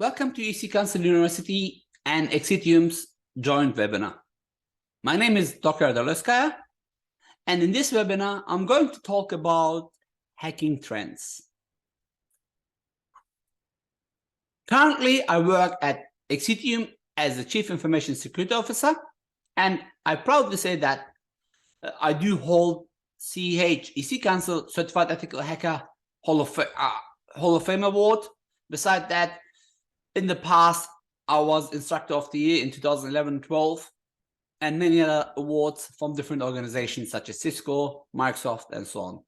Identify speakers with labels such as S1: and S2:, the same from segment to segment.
S1: Welcome to EC Council University and Exitium's joint webinar. My name is Dr. Erdal, and in this webinar, I'm going to talk about hacking trends. Currently, I work at Exitium as the Chief Information Security Officer, and I proudly say that I do hold EC Council Certified Ethical Hacker Hall of Fame Award. Besides that, in the past, I was Instructor of the Year in 2011-12, and many other awards from different organizations such as Cisco, Microsoft, and so on.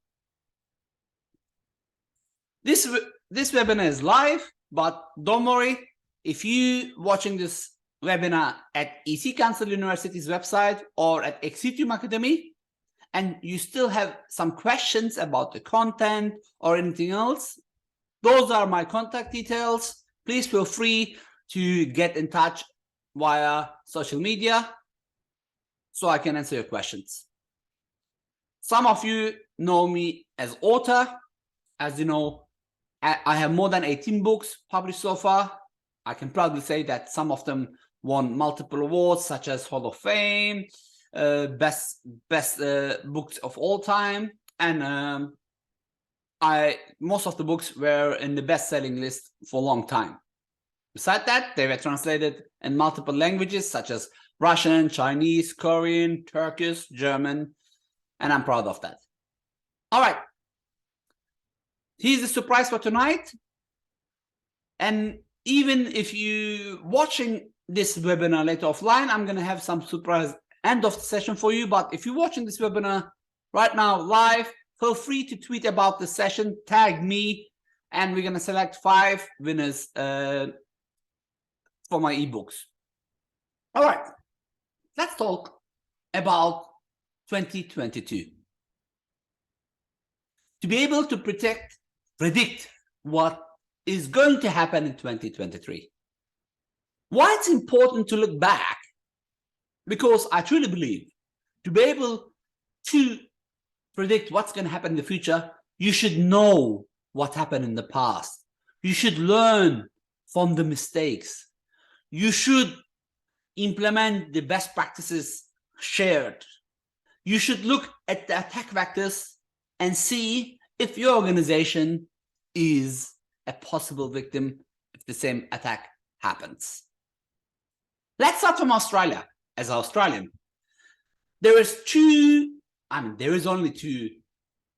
S1: This webinar is live, but don't worry, if you're watching this webinar at EC Council University's website or at Exitium Academy, and you still have some questions about the content or anything else, those are my contact details. Please feel free to get in touch via social media so I can answer your questions. Some of you know me as author. As you know, I have more than 18 books published so far. I can proudly say that some of them won multiple awards, such as Hall of Fame, best books of all time, and most of the books were in the best-selling list for a long time. Besides that, they were translated in multiple languages such as Russian, Chinese, Korean, Turkish, German, and I'm proud of that. All right, here's the surprise for tonight. And even if you're watching this webinar later offline, I'm going to have some surprise end of the session for you. But if you're watching this webinar right now live, feel free to tweet about the session, tag me, and we're going to select 5 winners for my ebooks. All right, let's talk about 2022. To be able to predict what is going to happen in 2023. Why it's important to look back? Because I truly believe to be able to predict what's going to happen in the future, you should know what happened in the past. You should learn from the mistakes. You should implement the best practices shared. You should look at the attack vectors and see if your organization is a possible victim if the same attack happens. Let's start from Australia. As an Australian, there is only two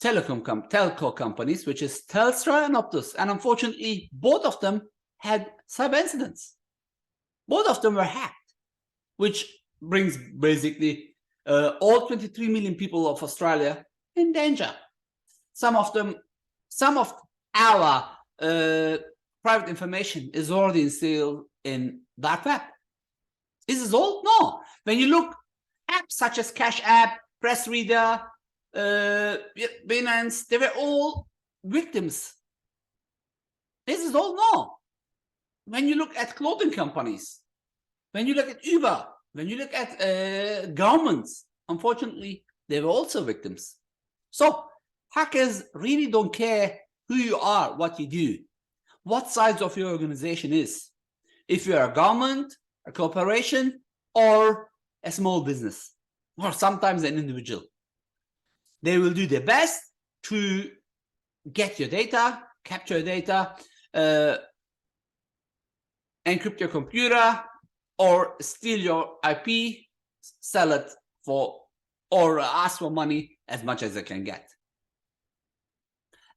S1: telco companies, which is Telstra and Optus, and unfortunately, both of them had cyber incidents. Both of them were hacked, which brings basically all 23 million people of Australia in danger. Some of our private information is already installed in dark web. Is this all? No. When you look apps such as Cash App, Press Reader, Binance, they were all victims. This is all? No. When you look at clothing companies, when you look at Uber, when you look at governments, unfortunately, they were also victims. So hackers really don't care who you are, what you do, what size of your organization is. If you're a government, a corporation, or a small business, or sometimes an individual, they will do their best to get your data, capture your data, encrypt your computer, or steal your IP, sell it for, or ask for money as much as they can get.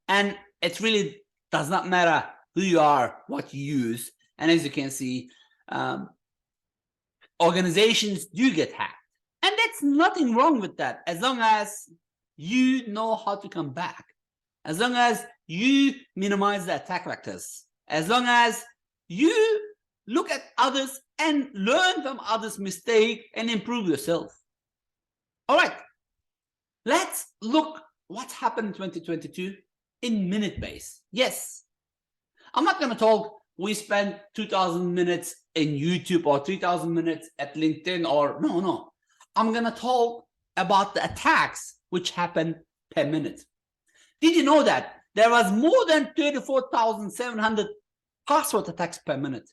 S1: And it really does not matter who you are, what you use. And as you can see, organizations do get hacked. And that's nothing wrong with that, as long as you know how to come back, as long as you minimize the attack vectors, as long as you look at others and learn from others' mistakes and improve yourself. All right, let's look what happened in 2022 in minute base. Yes, I'm not going to talk we spent 2,000 minutes in YouTube or 3,000 minutes at LinkedIn, or no. I'm going to talk about the attacks which happened per minute. Did you know that there was more than 34,700 password attacks per minute.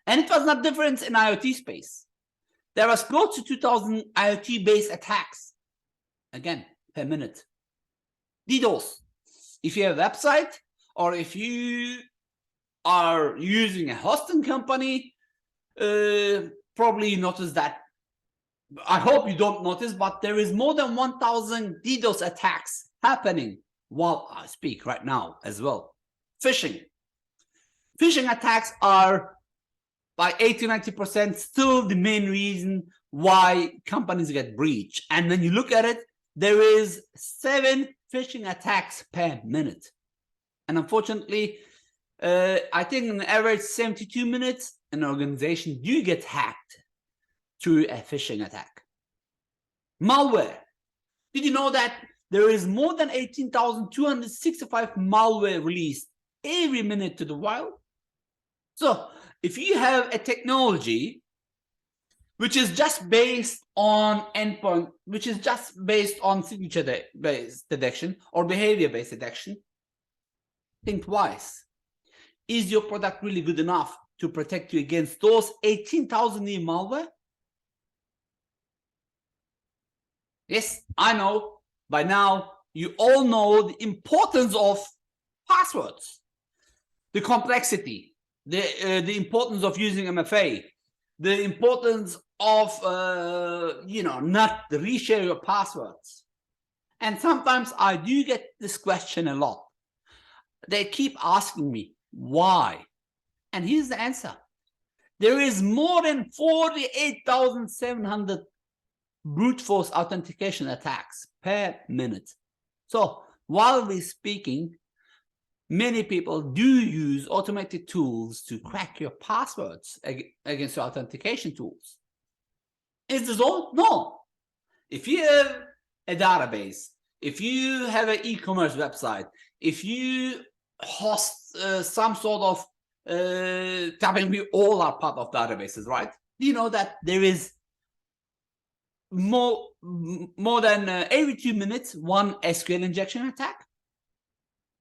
S1: And it was not different in IoT space. There was close to 2,000 IoT-based attacks, again, per minute. DDoS. If you have a website, or if you are using a hosting company, probably you notice that. I hope you don't notice, but there is more than 1,000 DDoS attacks happening while I speak right now as well. Phishing. Phishing attacks are by 80–90% still the main reason why companies get breached. And when you look at it, there is 7 phishing attacks per minute. And unfortunately, I think on average 72 minutes, an organization do get hacked through a phishing attack. Malware. Did you know that there is more than 18,265 malware released every minute to the wild? So if you have a technology which is just based on endpoint, which is just based on signature-based detection or behavior-based detection, think twice. Is your product really good enough to protect you against those 18,000 new malware? Yes, I know by now you all know the importance of passwords, the complexity, the importance of using MFA, the importance of not reshare your passwords. And sometimes I do get this question a lot. They keep asking me why, and here's the answer. There is more than 48,700 brute force authentication attacks per minute. So while we're speaking, many people do use automated tools to crack your passwords against your authentication tools. Is this all? No. If you have a database, if you have an e-commerce website, if you host some sort of we all are part of databases, right? Do you know that there is more than every 2 minutes one SQL injection attack?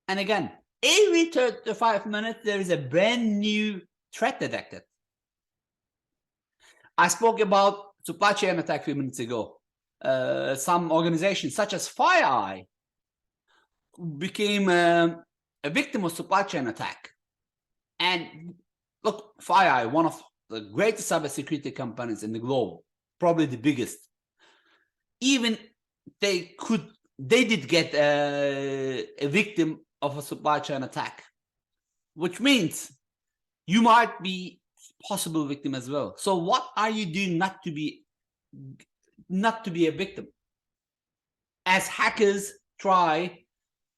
S1: And again, every 35 minutes there is a brand new threat detected. I spoke about supply chain attack a few minutes ago. Some organizations such as FireEye became a victim of supply chain attack. And look, FireEye, one of the greatest cybersecurity companies in the globe, probably the biggest. Even they did get a victim of a supply chain attack, which means you might be a possible victim as well. So what are you doing not to be a victim? As hackers try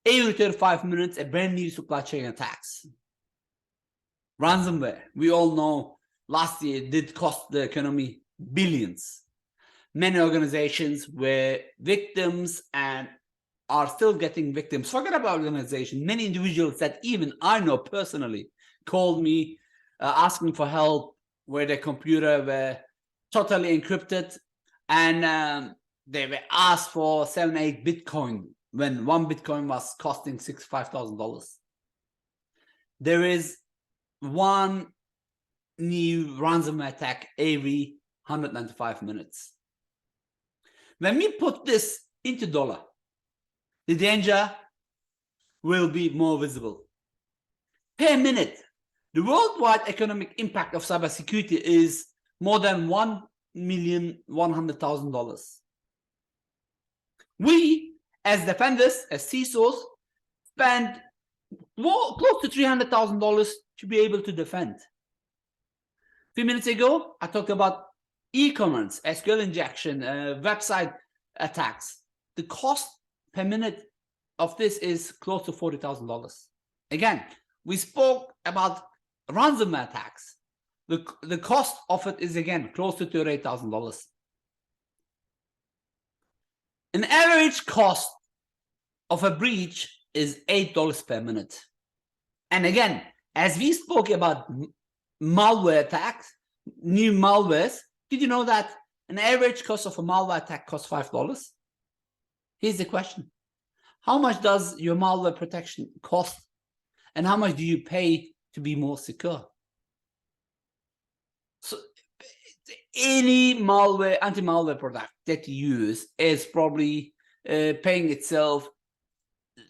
S1: every 35 minutes a brand new supply chain attacks. Ransomware, we all know last year did cost the economy billions. Many organizations were victims and are still getting victims. Forget about organization. Many individuals that even I know personally called me asking for help, where their computer were totally encrypted, and they were asked for 7-8 Bitcoin when one Bitcoin was costing $65,000. There is one new ransomware attack every 195 minutes. When we put this into dollar, the danger will be more visible. Per minute, the worldwide economic impact of cybersecurity is more than $1,100,000. We, as defenders, as CISOs, spend close to $300,000 to be able to defend. A few minutes ago, I talked about e-commerce, SQL injection, website attacks. The cost per minute of this is close to $40,000. Again, we spoke about ransomware attacks. The cost of it is again close to $38,000. An average cost of a breach is $8 per minute. And again, as we spoke about malware attacks, new malwares, did you know that an average cost of a malware attack costs $5? Here's the question. How much does your malware protection cost? And how much do you pay to be more secure? So any malware, anti-malware product that you use is probably paying itself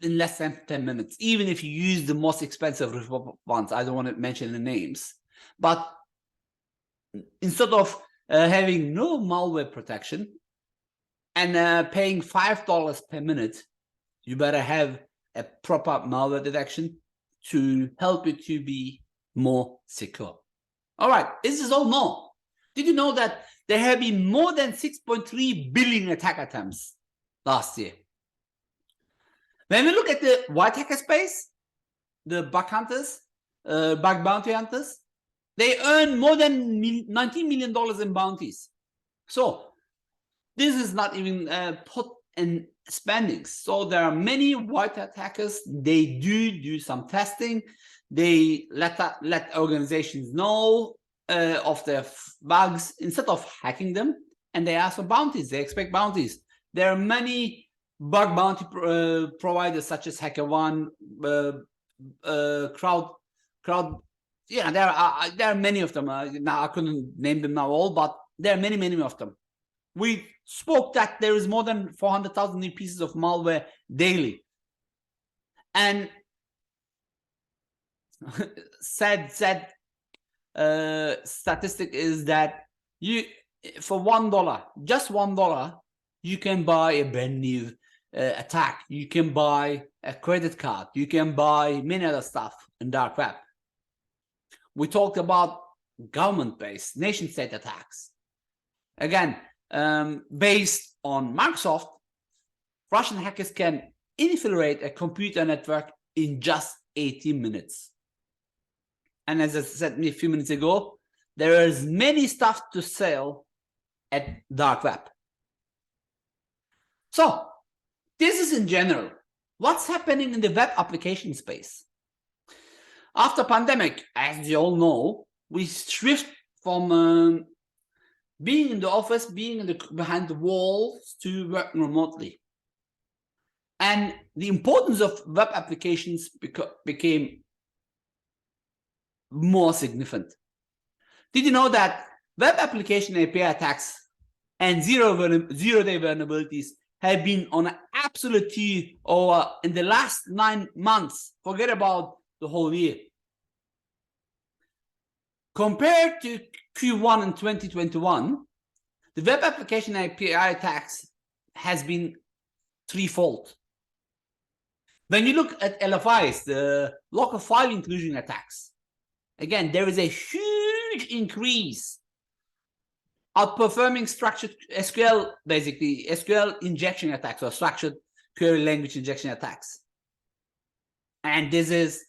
S1: in less than 10 minutes, even if you use the most expensive ones. I don't want to mention the names, but instead of having no malware protection and paying $5 per minute, you better have a proper malware detection to help you to be more secure. All right, this is all known. Did you know that there have been more than 6.3 billion attack attempts last year? When we look at the white hacker space, the bug hunters, bug bounty hunters, they earn more than $19 million in bounties. So this is not even put in spending. So there are many white hat hackers. They do some testing. They let organizations know of their bugs instead of hacking them, and they ask for bounties. They expect bounties. There are many bug bounty providers such as HackerOne, Crowd. Yeah, there are many of them. Now I couldn't name them now all, but there are many of them. We spoke that there is more than 400,000 new pieces of malware daily, and sad statistic is that you, for $1, just $1, you can buy a brand new attack. You can buy a credit card. You can buy many other stuff in dark web. We talked about government-based nation-state attacks. Again, based on Microsoft, Russian hackers can infiltrate a computer network in just 18 minutes. And as I said a few minutes ago, there is many stuff to sell at dark web. So this is in general. What's happening in the web application space? After pandemic, as you all know, we shift from being in the office, being behind the walls, to working remotely. And the importance of web applications became more significant. Did you know that web application API attacks and zero-day vulnerabilities have been on an absolute tier over in the last 9 months? Forget about the whole year. Compared to Q1 in 2021, the web application API attacks has been threefold. When you look at LFIs, the local file inclusion attacks, again, there is a huge increase, outperforming structured SQL, basically SQL injection attacks or structured query language injection attacks. And this is,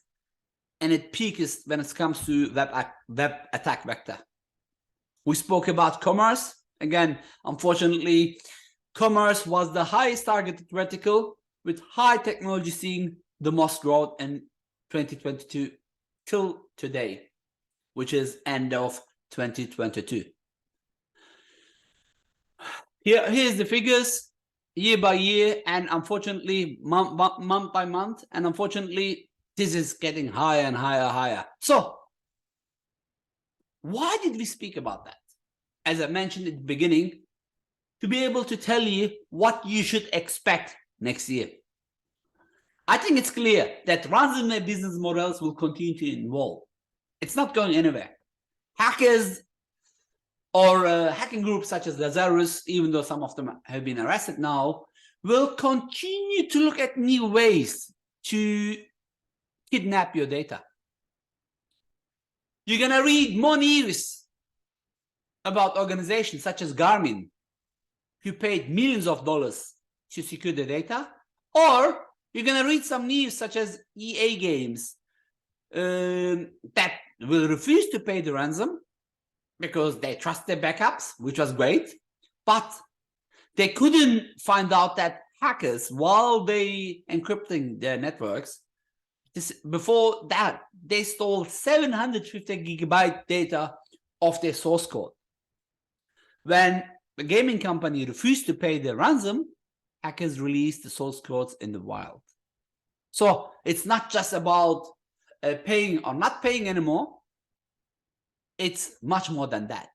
S1: and it peaks when it comes to web attack vector. We spoke about commerce. Again, unfortunately, commerce was the highest targeted vertical, with high technology seeing the most growth in 2022 till today, which is end of 2022. Here's the figures year by year, and unfortunately month by month, and unfortunately this is getting higher and higher. So why did we speak about that? As I mentioned at the beginning, to be able to tell you what you should expect next year. I think it's clear that ransomware business models will continue to evolve. It's not going anywhere. Hackers or hacking groups such as Lazarus, even though some of them have been arrested now, will continue to look at new ways to kidnap your data. You're going to read more news about organizations such as Garmin, who paid millions of dollars to secure the data, or you're going to read some news such as EA Games that will refuse to pay the ransom because they trust their backups, which was great, but they couldn't find out that hackers, while they encrypting their networks, before that, they stole 750 gigabyte data of their source code. When the gaming company refused to pay the ransom, hackers released the source codes in the wild. So it's not just about paying or not paying anymore, it's much more than that.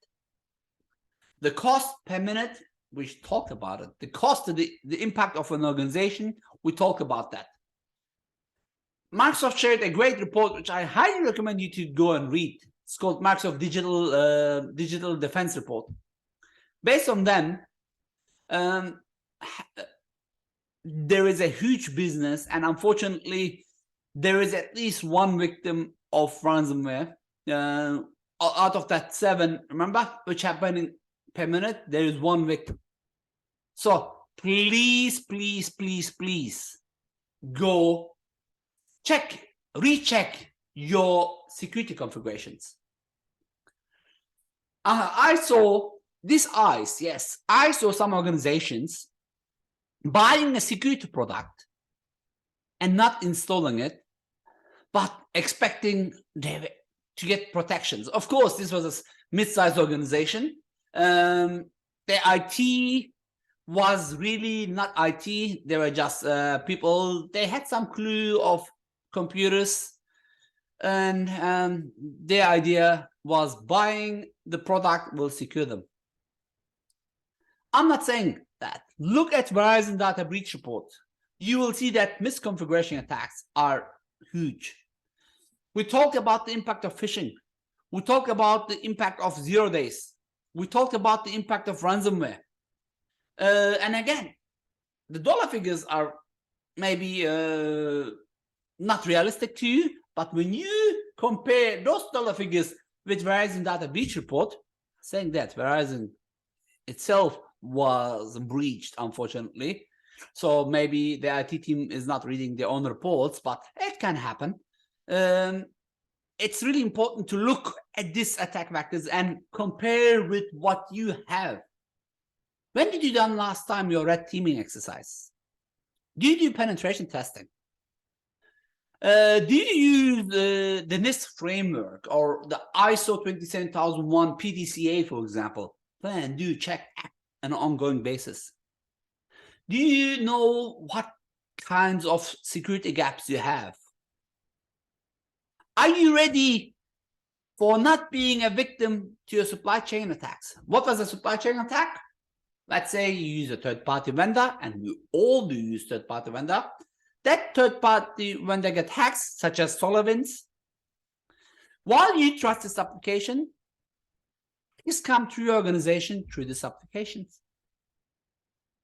S1: The cost per minute, we talked about it. The cost of the impact of an organization, we talked about that. Microsoft shared a great report, which I highly recommend you to go and read. It's called Microsoft Digital Defense Report. Based on them, there is a huge business, and unfortunately, there is at least one victim of ransomware. Out of that 7, remember, which happening per minute, there is one victim. So please, please, please, please go recheck your security configurations. I saw some organizations buying a security product and not installing it, but expecting to get protections. Of course, this was a mid-sized organization. The IT was really not IT. They were just people. They had some clue of computers, and their idea was buying the product will secure them. I'm not saying that. Look at Verizon data breach report. You will see that misconfiguration attacks are huge. We talked about the impact of phishing. We talked about the impact of 0 days. We talked about the impact of ransomware. And again, the dollar figures are maybe not realistic to you, but when you compare those dollar figures with Verizon data breach report, saying that Verizon itself was breached, unfortunately, so maybe the IT team is not reading their own reports, but it can happen. It's really important to look at these attack vectors and compare with what you have. When did you done last time your red teaming exercise? Do you do penetration testing? Do you use the NIST framework or the ISO 27001 PDCA, for example? Plan, do, check, act on an ongoing basis? Do you know what kinds of security gaps you have? Are you ready for not being a victim to your supply chain attacks? What was a supply chain attack? Let's say you use a third-party vendor, and we all do use third-party vendor. That third-party vendor gets hacks, such as SolarWinds. While you trust this application, please come to your organization through this applications.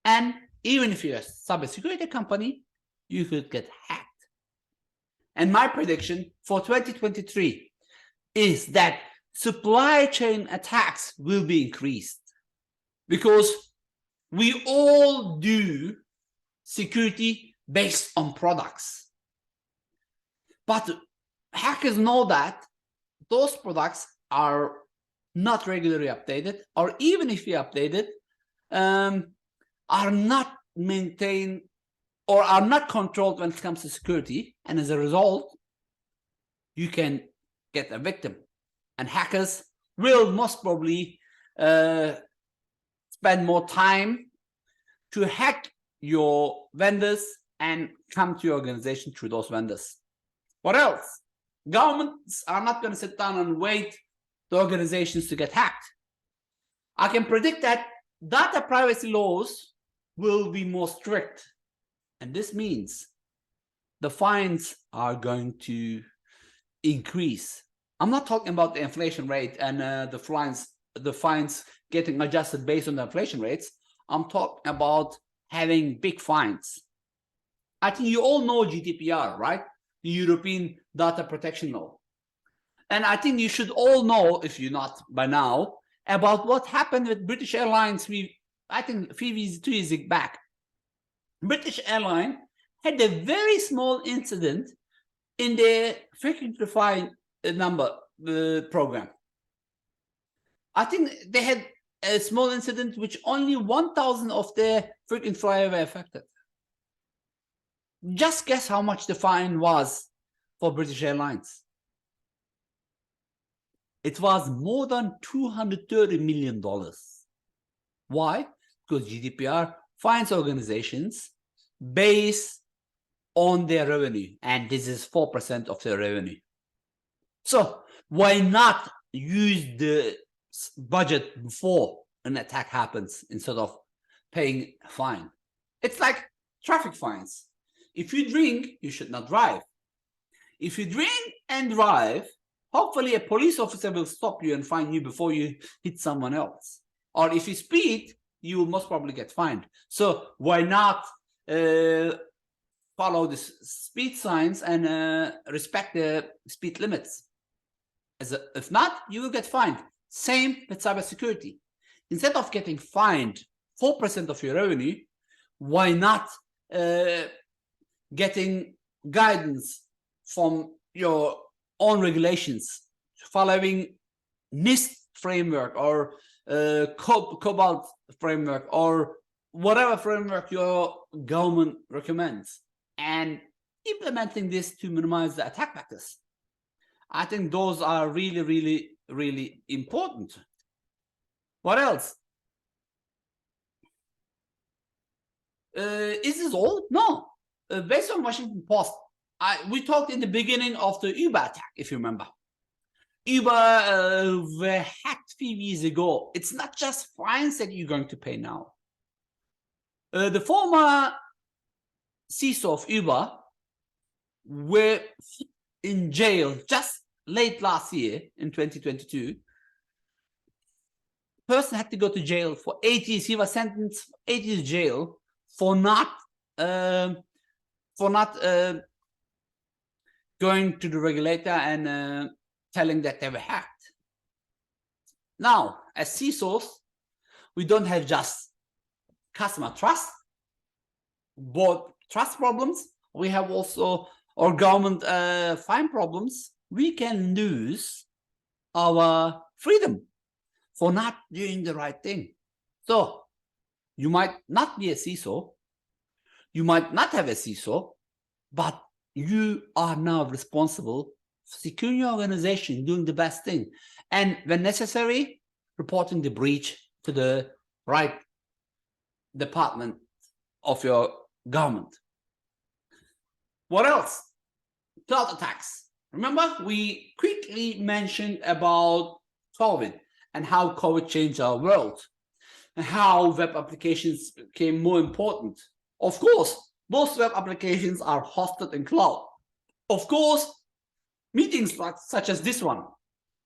S1: And even if you're a cybersecurity company, you could get hacked. And my prediction for 2023 is that supply chain attacks will be increased, because we all do security based on products. But hackers know that those products are not regularly updated, or even if you update it, are not maintained or are not controlled when it comes to security. And as a result, you can get a victim. And hackers will most probably spend more time to hack your vendors and come to your organization through those vendors. What else? Governments are not going to sit down and wait the organizations to get hacked. I can predict that data privacy laws will be more strict. And this means the fines are going to increase. I'm not talking about the inflation rate and the fines getting adjusted based on the inflation rates. I'm talking about having big fines. I think you all know GDPR, right? The European Data Protection Law. And I think you should all know, if you're not by now, about what happened with British Airlines. I think 2 years back. British Airlines had a very small incident in their frequently flyer number program. I think they had a small incident which only 1,000 of their frequent flyers were affected. Just guess how much the fine was for British Airlines. It was more than $230 million. Why? Because GDPR fines organizations based on their revenue, and this is 4% of their revenue. So why not use the budget before an attack happens instead of paying a fine? It's like traffic fines. If you drink, you should not drive. If you drink and drive, hopefully a police officer will stop you and fine you before you hit someone else. Or if you speed, you will most probably get fined. So why not follow the speed signs and respect the speed limits? If not, you will get fined. Same with cybersecurity. Instead of getting fined 4% of your revenue, why not getting guidance from your own regulations, following NIST framework or Cobalt framework or whatever framework your government recommends, and implementing this to minimize the attack vectors? I think those are really, really, really important. What else? Is this all? No. Based on Washington Post, we talked in the beginning of the Uber attack, if you remember. Uber were hacked a few years ago. It's not just fines that you're going to pay now. The former CISO of Uber were in jail just late last year in 2022. Person had to go to jail for 8 years. He was sentenced 8 years jail for not going to the regulator and telling that they were hacked. Now, as CISOs, we don't have just customer trust, but trust problems. We have also our government fine problems. We can lose our freedom for not doing the right thing. So you might not be a CISO, you might not have a CISO, but you are now responsible for securing your organization, doing the best thing, and when necessary, reporting the breach to the right department of your government. What else? Cloud attacks. Remember, we quickly mentioned about COVID and how COVID changed our world and how web applications became more important. Of course, most web applications are hosted in cloud. Of course, meetings such as this one.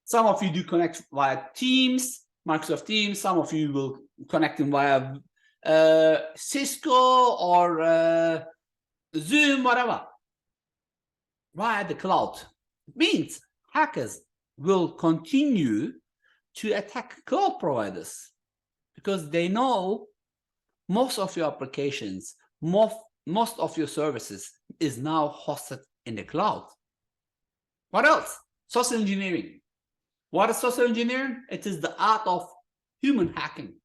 S1: Some of you do connect via Teams, Microsoft Teams. Some of you will connect in via Cisco or Zoom, whatever, via the cloud. It means hackers will continue to attack cloud providers because they know most of your applications, most of your services is now hosted in the cloud. What else? Social engineering. What is social engineering? It is the art of human hacking.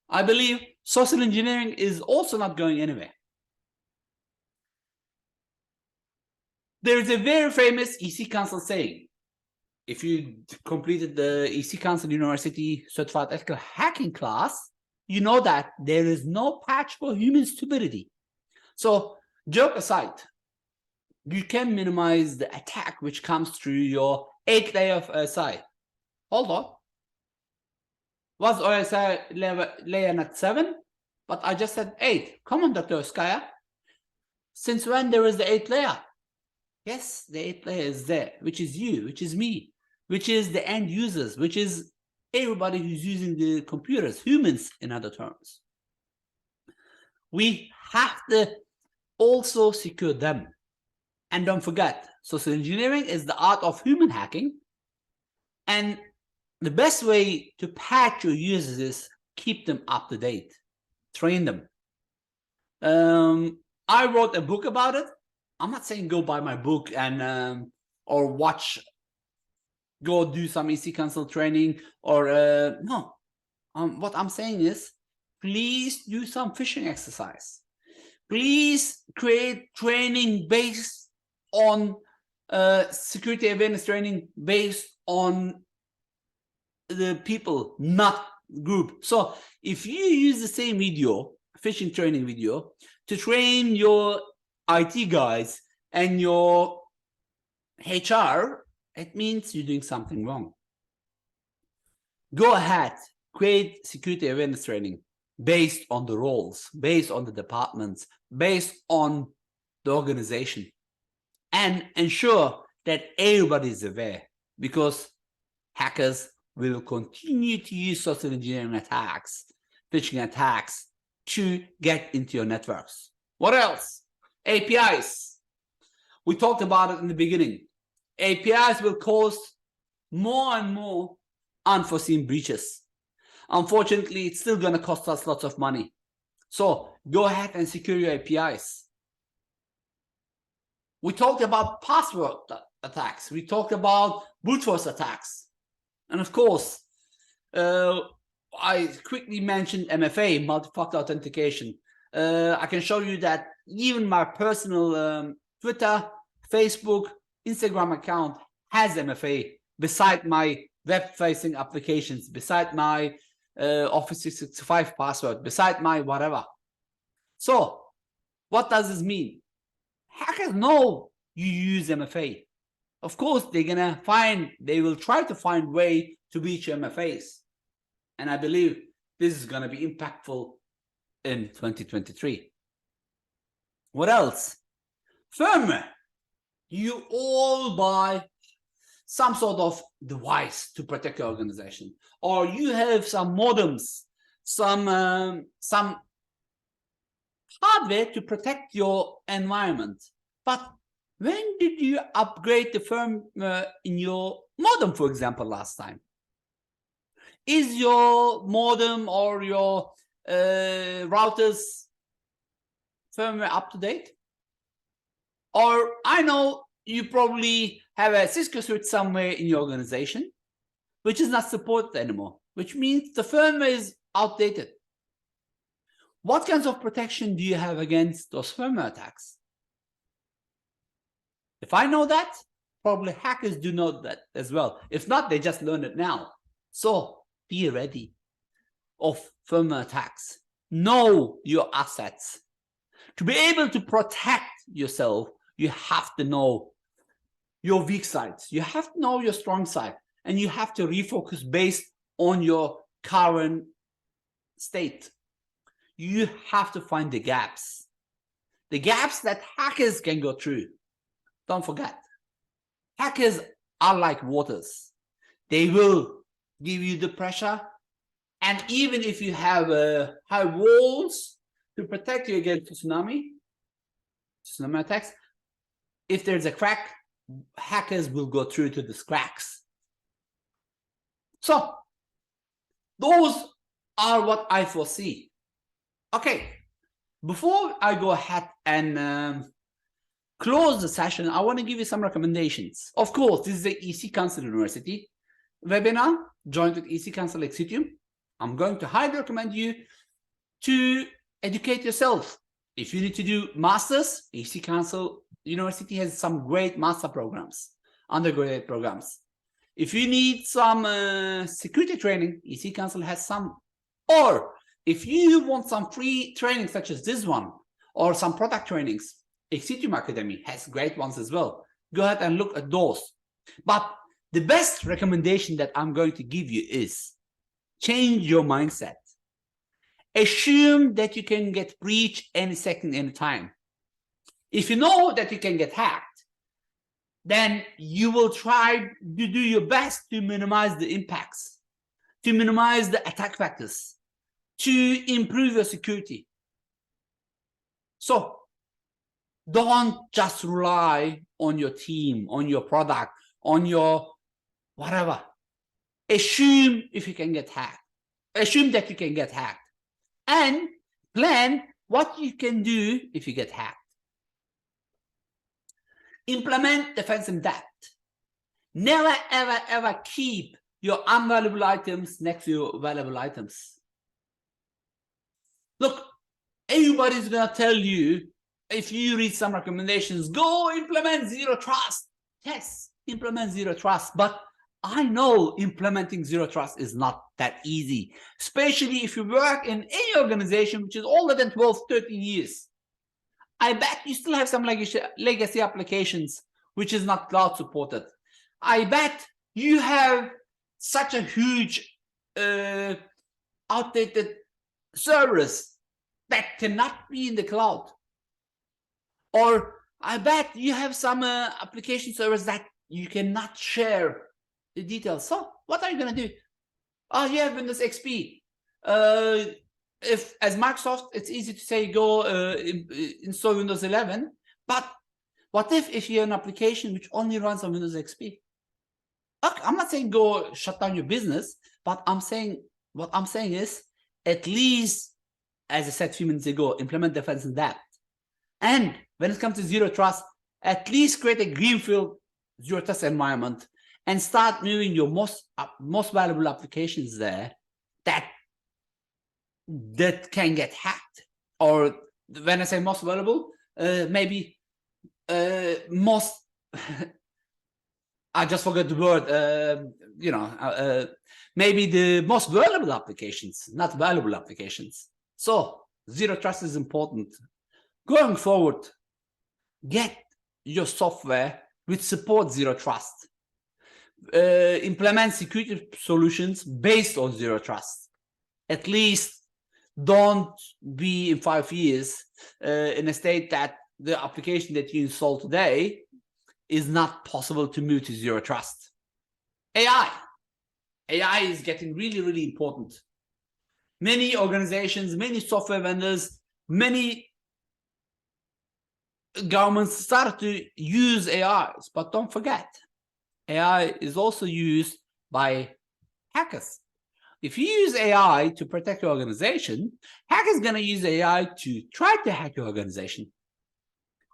S1: I believe social engineering is also not going anywhere. There is a very famous EC Council saying, if you completed the EC Council University Certified Ethical Hacking class, you know that there is no patch for human stupidity. So, joke aside, you can minimize the attack which comes through your 8th layer of OSI. Hold on. Was OSI layer not 7? But I just said 8. Come on, Dr. Oskaya. Since when there is the 8th layer? Yes, the 8th layer is there, which is you, which is me, which is the end users, which is everybody who's using the computers, humans in other terms. We have to also secure them. And don't forget, social engineering is the art of human hacking. And the best way to patch your users is keep them up to date, train them. I wrote a book about it. I'm not saying go buy my book and or watch, go do some EC Council training or no. What I'm saying is, please do some phishing exercise. Please create training based on security awareness training based on the people, not group. So if you use the same video, phishing training video, to train your IT guys and your HR, it means you're doing something wrong. Go ahead, create security awareness training based on the roles, based on the departments, based on the organization, and ensure that everybody is aware, because hackers will continue to use social engineering attacks, phishing attacks to get into your networks. What else? APIs. We talked about it in the beginning. APIs will cause more and more unforeseen breaches. Unfortunately, it's still going to cost us lots of money. So go ahead and secure your APIs. We talked about password attacks. We talked about brute force attacks. And of course, I quickly mentioned MFA, multi-factor authentication. I can show you that even my personal Twitter, Facebook, Instagram account has MFA beside my web-facing applications, beside my Office 365 password, beside my whatever. So what does this mean? Hackers know you use MFA. Of course, they will try to find way to reach MFAs. And I believe this is going to be impactful in 2023. What else? Firmware. You all buy some sort of device to protect your organization, or you have some modems, some hardware to protect your environment. But when did you upgrade the firmware in your modem, for example, last time? Is your modem or your router's firmware up to date? Or I know you probably have a Cisco switch somewhere in your organization which is not supported anymore, which means the firmware is outdated. What kinds of protection do you have against those firmware attacks? If I know that, probably hackers do know that as well. If not, they just learn it now. So be ready of firmware attacks. Know your assets. To be able to protect yourself, you have to know your weak sides. You have to know your strong side, and you have to refocus based on your current state. You have to find the gaps that hackers can go through. Don't forget, hackers are like waters. They will give you the pressure, and even if you have high walls to protect you against tsunami attacks, if there's a crack, hackers will go through to these cracks. So those are what I foresee. Okay, before I go ahead and close the session, I want to give you some recommendations. Of course, this is the EC Council University webinar joined with EC Council Exitium. I'm going to highly recommend you to educate yourself. If you need to do masters, EC Council University has some great master programs, undergraduate programs. If you need some security training, EC Council has some. Or if you want some free training such as this one, or some product trainings, Exitium Academy has great ones as well. Go ahead and look at those. But the best recommendation that I'm going to give you is change your mindset. Assume that you can get breached any second, any time. If you know that you can get hacked, then you will try to do your best to minimize the impacts, to minimize the attack vectors, to improve your security. So don't just rely on your team, on your product, on your whatever. Assume if you can get hacked. Assume that you can get hacked. And plan what you can do if you get hacked. Implement defense in depth. Never, ever, ever keep your unvaluable items next to your valuable items. Look, everybody's going to tell you, if you read some recommendations, go implement zero trust. Yes, implement zero trust. But I know implementing zero trust is not that easy, especially if you work in any organization which is older than 12, 13 years. I bet you still have some legacy applications which is not cloud supported. I bet you have such a huge outdated servers that cannot be in the cloud. Or I bet you have some application servers that you cannot share the details. So what are you going to do? Oh, you have Windows XP. If as Microsoft, it's easy to say go install Windows 11. But what if you have an application which only runs on Windows XP? Look, I'm not saying go shut down your business, but what I'm saying is, at least, as I said a few minutes ago, implement defense in depth. And when it comes to zero trust, at least create a greenfield zero trust environment and start moving your most valuable applications there that can get hacked. Or when I say most valuable, maybe most I just forgot the word, maybe the most valuable applications, not valuable applications. So zero trust is important. Going forward, get your software which supports zero trust. Implement security solutions based on zero trust. At least don't be in 5 years in a state that the application that you install today is not possible to move to zero trust. AI is getting really, really important. Many organizations, many software vendors, many governments started to use AIs, but don't forget, AI is also used by hackers. If you use AI to protect your organization, hackers going to use AI to try to hack your organization.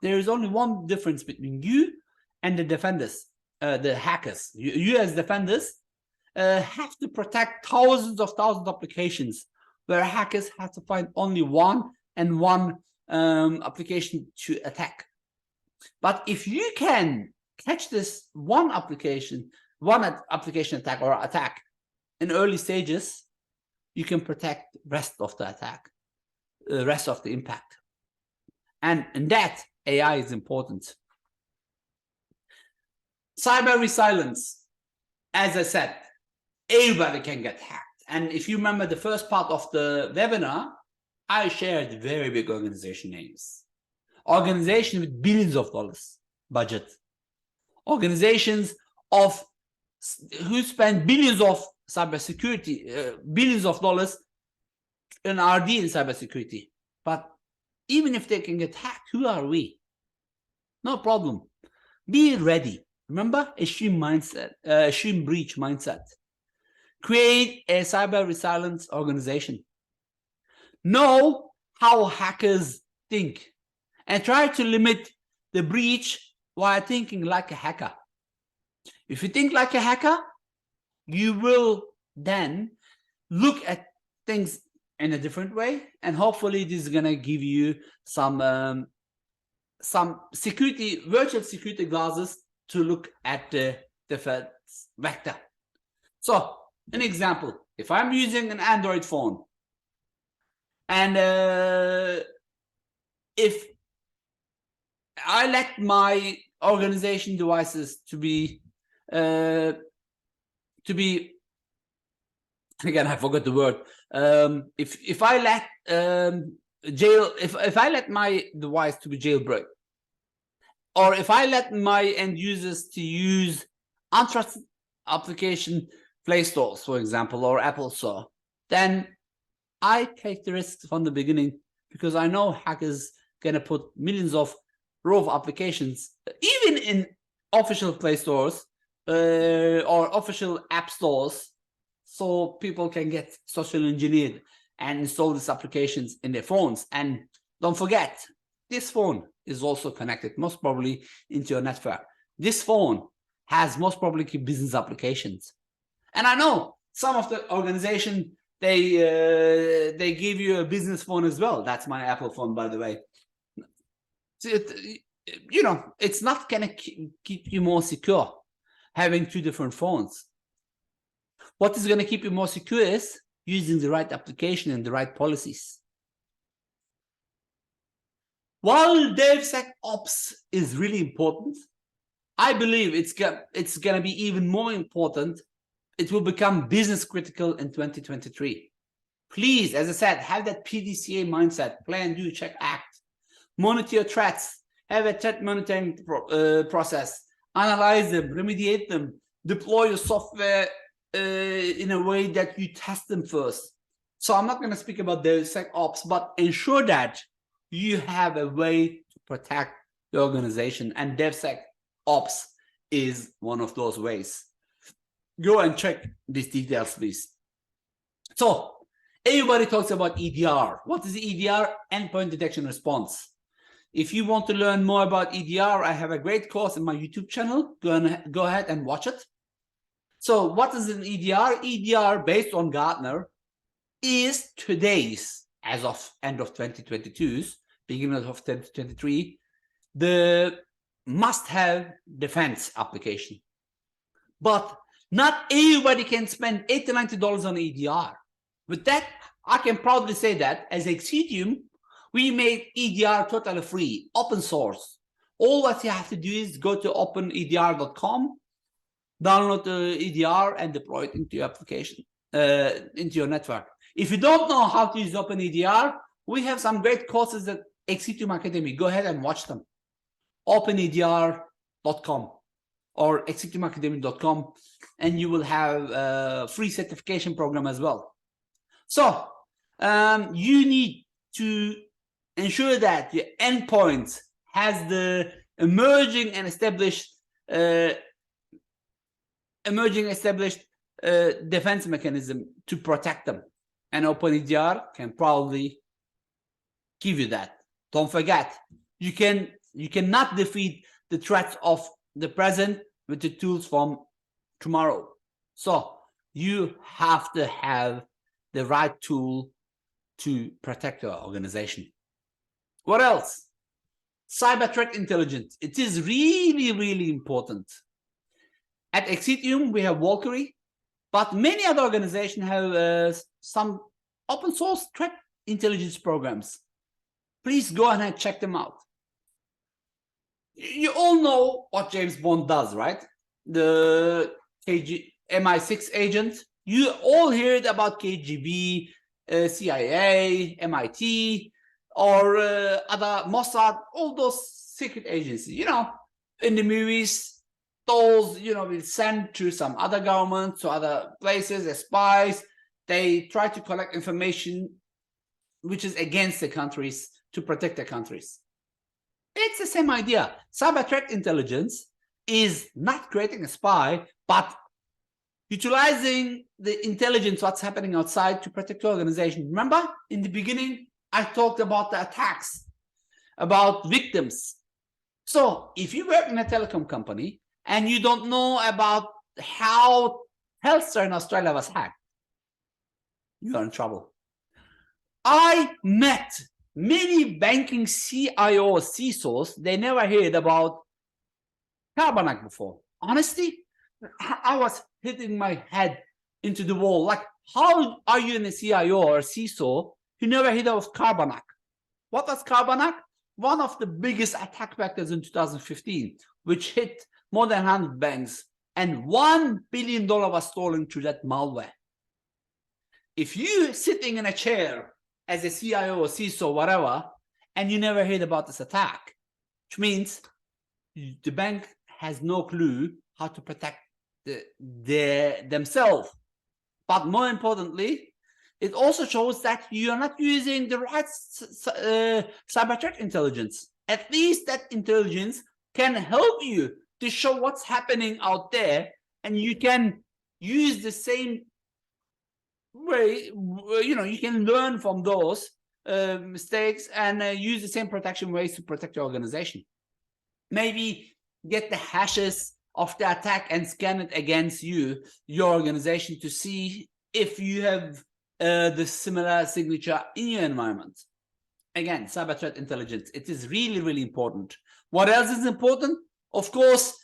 S1: There is only one difference between you and the defenders, the hackers. You as defenders have to protect thousands of applications, where hackers have to find only one application to attack. But if you can catch this one application attack or attack in early stages, you can protect the rest of the attack, the rest of the impact. And in that, AI is important. Cyber resilience, as I said, everybody can get hacked. And if you remember the first part of the webinar, I shared very big organization names. Organizations with billions of dollars budget. Organizations who spend billions of cybersecurity, billions of dollars in R&D in cybersecurity. But even if they can get hacked, who are we? No problem. Be ready. Remember, extreme breach mindset. Create a cyber resilience organization. Know how hackers think and try to limit the breach while thinking like a hacker. If you think like a hacker, you will then look at things in a different way, and hopefully this is gonna give you some virtual security glasses to look at the defense vector. So, an example: if I'm using an Android phone, and if I let my organization devices to be again, I forgot the word. If I let if I let my device to be jailbroken, or if I let my end users to use untrusted application Play Stores, for example, or Apple Store, then I take the risks from the beginning, because I know hackers gonna put millions of raw applications, even in official Play Stores or official app stores, so people can get social engineered and install these applications in their phones. And don't forget, this phone is also connected most probably into your network. This phone has most probably business applications. And I know some of the organization, they give you a business phone as well. That's my Apple phone, by the way. So it's not gonna keep you more secure having two different phones. What is going to keep you more secure is using the right application and the right policies. While DevSecOps is really important, I believe it's going to be even more important. It will become business critical in 2023. Please, as I said, have that PDCA mindset: plan, do, check, act. Monitor your threats. Have a threat monitoring process. Analyze them, remediate them, deploy your software in a way that you test them first. So I'm not going to speak about DevSecOps, but ensure that you have a way to protect the organization, and DevSecOps is one of those ways. Go and check these details, please. So everybody talks about EDR. What is EDR? Endpoint Detection Response. If you want to learn more about EDR, I have a great course in my YouTube channel. Go ahead and watch it. So what is an EDR? EDR, based on Gartner, is today's, as of end of 2022's, beginning of 2023, the must-have defense application. But not everybody can spend $80 to $90 on EDR. With that, I can proudly say that as Exitium, we made EDR totally free, open source. All what you have to do is go to openedr.com, download the EDR, and deploy it into your application, into your network. If you don't know how to use OpenEDR, we have some great courses at Exitium Academy. Go ahead and watch them. openedr.com or exitiumacademy.com, and you will have a free certification program as well. So you need to ensure that your endpoint has the emerging and established defense mechanism to protect them, and OpenEDR can proudly give you that. Don't forget, you cannot defeat the threats of the present with the tools from tomorrow. So you have to have the right tool to protect your organization. What else? Cyber threat intelligence. It is really, really important. At Exitium, we have Valkyrie, but many other organizations have some open source threat intelligence programs. Please go ahead and check them out. You all know what James Bond does, right? The MI6 agent. You all heard about KGB, CIA, MIT, or other Mossad, all those secret agencies. You know, in the movies, those, will send to some other governments, to other places as spies. They try to collect information which is against the countries to protect the countries. It's the same idea. Cyber threat intelligence is not creating a spy, but utilizing the intelligence, what's happening outside, to protect your organization. Remember, in the beginning, I talked about the attacks, about victims. So if you work in a telecom company and you don't know about how Telstra in Australia was hacked, you are in trouble. I met many banking CIOs, CISOs, they never heard about Carbanak before. Honestly, I was hitting my head into the wall. Like, how are you in a CIO or a CISO who never heard of Carbanak? What was Carbanak? One of the biggest attack vectors in 2015, which hit more than 100 banks, and $1 billion was stolen through that malware. If you sitting in a chair as a CIO or CISO, whatever, and you never heard about this attack, which means the bank has no clue how to protect themselves. But more importantly, it also shows that you are not using the right cyber threat intelligence. At least that intelligence can help you to show what's happening out there, and you can use the same way, you can learn from those mistakes and use the same protection ways to protect your organization. Maybe get the hashes of the attack and scan it against your organization to see if you have the similar signature in your environment. Again, cyber threat intelligence, it is really, really important. What else is important? Of course,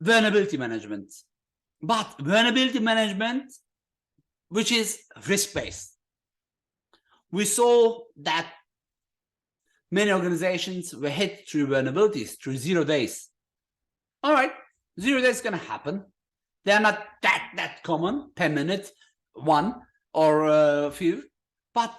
S1: vulnerability management. But vulnerability management, which is risk-based. We saw that many organizations were hit through vulnerabilities, through 0 days. All right, 0 days is going to happen. They're not that common per minute, one or few, but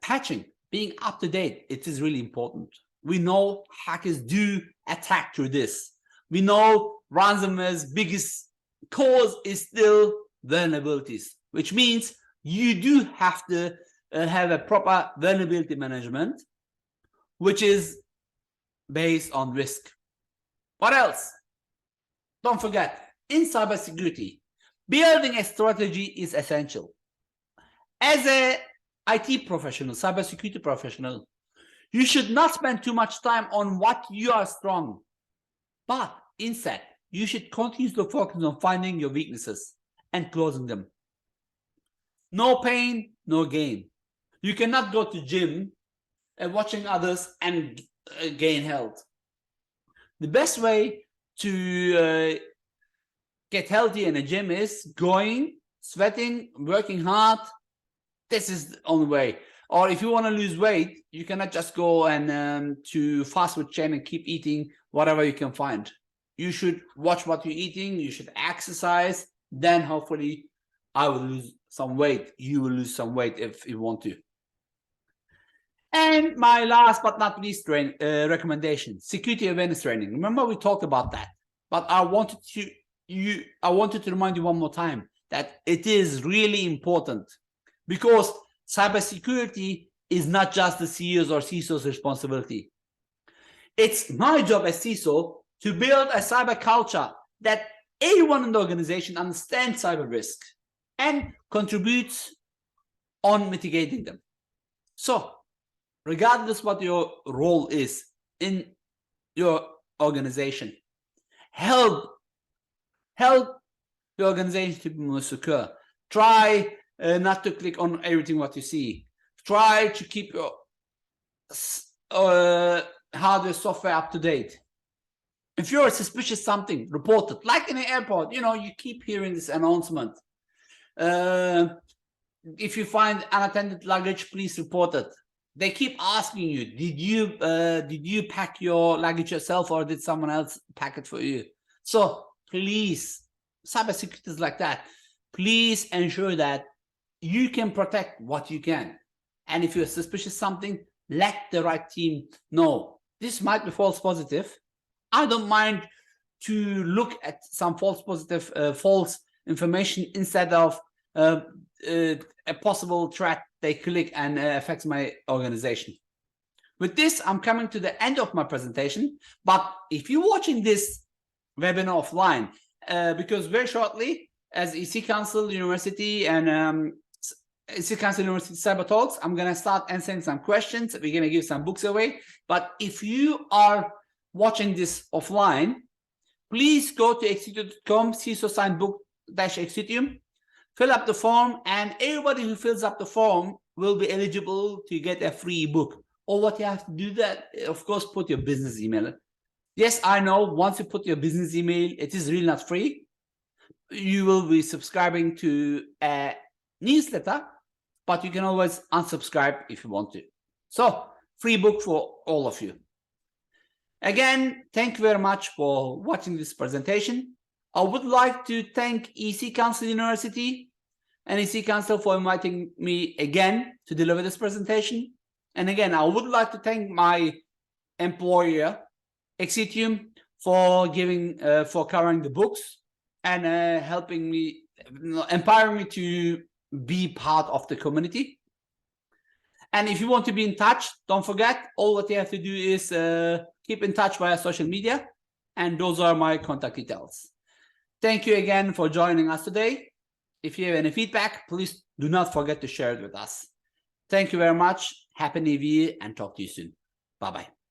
S1: patching, being up to date, it is really important. We know hackers do attack through this. We know ransomware's biggest cause is still vulnerabilities, which means you do have to have a proper vulnerability management, which is based on risk. What else? Don't forget, in cybersecurity, building a strategy is essential. As a IT professional, cybersecurity professional, you should not spend too much time on what you are strong, but instead, you should continue to focus on finding your weaknesses and closing them. No pain, no gain. You cannot go to gym and watching others and gain health. The best way to get healthy in a gym is going, sweating, working hard. This is the only way. Or if you want to lose weight, you cannot just go and to fast food chain and keep eating whatever you can find. You should watch what you're eating. You should exercise. Then hopefully I will lose some weight. You will lose some weight if you want to. And my last but not least recommendation, security awareness training. Remember we talked about that, but I wanted to remind you one more time that it is really important, because cybersecurity is not just the CEO's or CISO's responsibility. It's my job as CISO to build a cyber culture that everyone in the organization understands cyber risk and contributes on mitigating them. So, regardless what your role is in your organization, help the organization to be more secure. Try not to click on everything what you see. Try to keep your hardware, software up to date. If you're suspicious something, report it. Like in an airport, you keep hearing this announcement. If you find unattended luggage, please report it. They keep asking you, did you pack your luggage yourself or did someone else pack it for you? So please, cybersecurity is like that. Please ensure that you can protect what you can. And if you're suspicious something, let the right team know. This might be false positive. I don't mind to look at some false positive, false information instead of a possible threat they click and affects my organization. With this, I'm coming to the end of my presentation. But if you're watching this webinar offline, because very shortly, as EC Council University and EC Council University Cyber Talks, I'm going to start answering some questions. We're going to give some books away. But if you are watching this offline, please go to exitium.com, CISO sign book-exitium, fill up the form, and everybody who fills up the form will be eligible to get a free book. All what you have to do that, of course, put your business email. Yes, I know, once you put your business email, it is really not free. You will be subscribing to a newsletter, but you can always unsubscribe if you want to. So, free book for all of you. Again, thank you very much for watching this presentation. I would like to thank EC Council University and EC Council for inviting me again to deliver this presentation. And again, I would like to thank my employer, Exitium, for covering the books and helping me, empowering me to be part of the community. And if you want to be in touch, don't forget, all what you have to do is keep in touch via social media. And those are my contact details. Thank you again for joining us today. If you have any feedback, please do not forget to share it with us. Thank you very much. Happy New Year and talk to you soon. Bye-bye.